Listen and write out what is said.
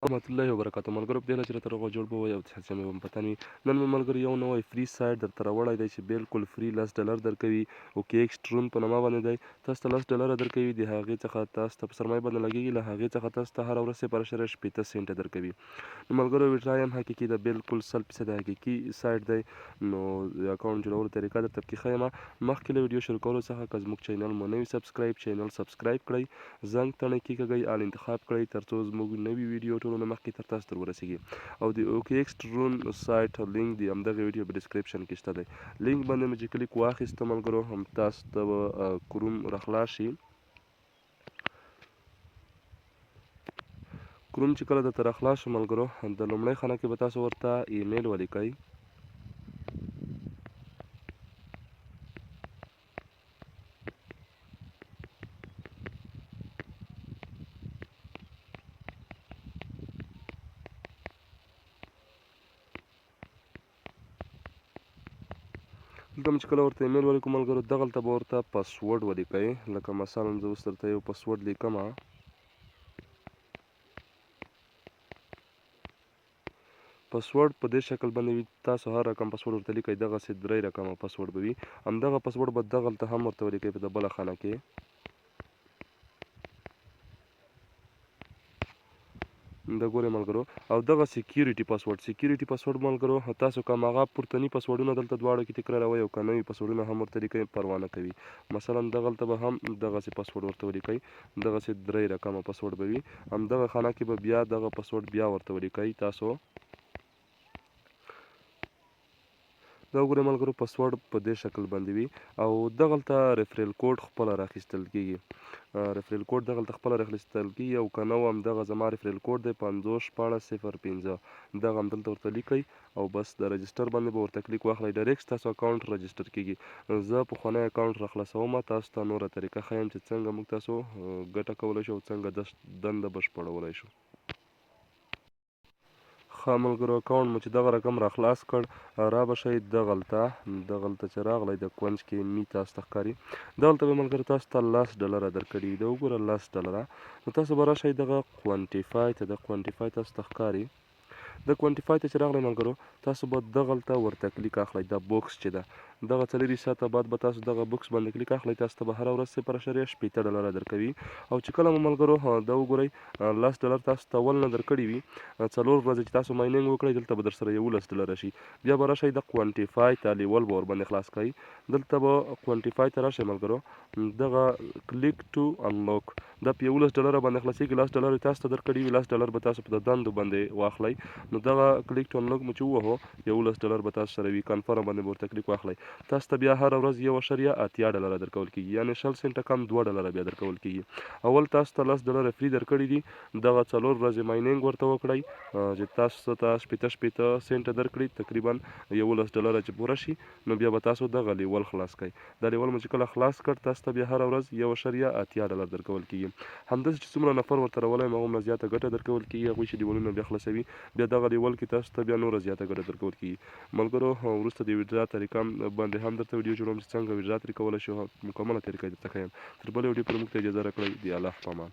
رحمت الله وبرکاته ملګرو په دې چې راته روغ جوړ به وي او چې مې هم پته نه وي نن مې ملګرو یو نوی فري سایټ درته راوړی دی چې بالکل فري $10 درکوي اوکې ایکسټرون په نامه باندې دی تاسو ته $10 درکوي د هغې څخه تاسو ته په سرمایه باندې لګېږي له هغې څخه تاسو ته هره ورځ 0.8 سنټه درکوي نو ملګرو ویټرایم حقیقي ده بالکل 100% حقیقي سایټ دی نو د اکاونټ جوړولو طریقه درته پکې ښیم مخکې له ویډیو شروع کولو څخه که زموږ چینل مو نه وي چینل سبسکرایب کړئ زنګ تڼۍ کېکاږئ آل انتخاب کړئ تر څو زموږ نوي ویډیو ټولو نه مخکې تر تاسو در ورسیږي او د اوکې ایکسټرون سایټ لینک د همدغه ویډیو په ډسکرپشن کې شته دی لینک باندې مې چې کلیک واخیسته ملګرو هم تاسو ته به کروم راخلاص شي کروم چې کله درته راخلاص شي ملګرو د لومړۍ خانه کې به تاسو ورته ایمیل ولیکئ دلته چې کله ورته ایمیل ولیکو ملګرو دغلته به ورته پاسورډ ولیکئ لکه مثلا زه اوس درته یو پاسورډ لیکمه پاسورډ په دې شکل باندې وي تاسو هر رقم پاسورډ ورته لیکئ دغسې 3 رقمه پاسورډ به وي همدغه پاسورډ به دغلته هم ورته ولیکئ په د بله خانه کې د ګورئ ملګرو او دغه سکیورټي پاسورډ ملګرو تاسو که هماغه پورتني پاسورډونه دلته دواړو کې تکراروئ او که نوي پاسورډونه هم ورته لیکئ پروا نه کوي مثلا دغلته به هم دغسې پاسورډ ورته ولیکئ دغسې 3 رقمه پاسورډ به وي همدغه خانه کې به بیا دغه پاسورډ بیا ورته ولیکئ تاسو دا وګورئ ملګرو پاسورډ په دې شکل باندې وي او دغلته ریفرل کوډ خپله راخیستل کیږي ریفرل کوډ دغلته خپله راخیستل کیږي او که نه همدغه زما ریفرل کوډ دی 50 دغه همدلته ورته لیکئ او بس د رجسټر باندې به ورته کلیک واخلئ ډایرکټ ستاسو اکاونټ رجسټر کیږي زه پخوانی اکاونټ راخلاصوم تاسو ته نوره طریقه ښیم چې څنګه موږ تاسو ګټه کولی شو او څنګه دنده بشپړولی شو ښه ملګرو اکاونټ مو چې دغه رقم راخلاص کړ را به شئ دغلته چې راغلی د کونج کې می تاسو ته ښکاري دغلته به ملګرو تاسو ته $10 درکړي وي د وګوره $10 نو تاسو به راشئ دغه کوانټیفای ته د کوانټیفای تاسو ته ښکاري د کوانټیفای ته چې راغلی ملګرو تاسو به دغلته ورته کلیک اخلئ دا بوکس چې ده دغه 4 ساعته بعد به تاسو دغه بوکس باندې کلیک اخلئ تاسو ته به هره ورځ 0.8 درکوي او چې کله مو ملګرو دا وګورئ $10 تاسو ته ول نه درکړي وي 4 ورځې چې تاسو ماینینګ وکړئ دلته به درسره $11 شي بیا به راشئ د کوانټیفای ته لیول به ورباندې خلاص کړئ دلته به کوانټیفای ته راشئ ملګرو دغه کلیک ټو انلاک دا په $11 باندې خلاصېږي $10 تاسو ته درکړي وي $10 به تاسو په د دندو باندې واخلئ نو دغه کلیک ټو انلاک مو چې ووهو $11 به تاسو سره وي کنفرم باندې به ورته کلیک واخلئ تاسو ته بیا هره ورځ $1.8 درکول کېږي یعنې 20 سنټه کم $2 بیا درکول کېږي اول تاسو ته $10 فري درکړي دي دغه 4 ورځې ماینینګ ورته وکړئ چې تاسو ته 18 سنټه درکړي تقریبا $11 چې پوره شي نو بیا به تاسو دغه لیول خلاص کړئ دا لیول مو چې کله خلاص کړ تاسو ته بیا هره ورځ $1.8 درکول کېږي همداسې چې څومره نفر ورته راولئ هغومره زیاته ګټه درکول کېږي هغوی چې لیولونه بیا خلاصوي بیا دغه لیول کې تاسو ته بیا نوره زیاته ګټه درکول کېږي ملګرو وروسته د ویډرا طریقه باندې هم درته ویډیو جوړوم چې څنګه ویډرا ترې کولی شو مکمله طریقه یې درته ښیم تر بلې ویډیو پورې موږ ته اجازه راکړئ د الله په امان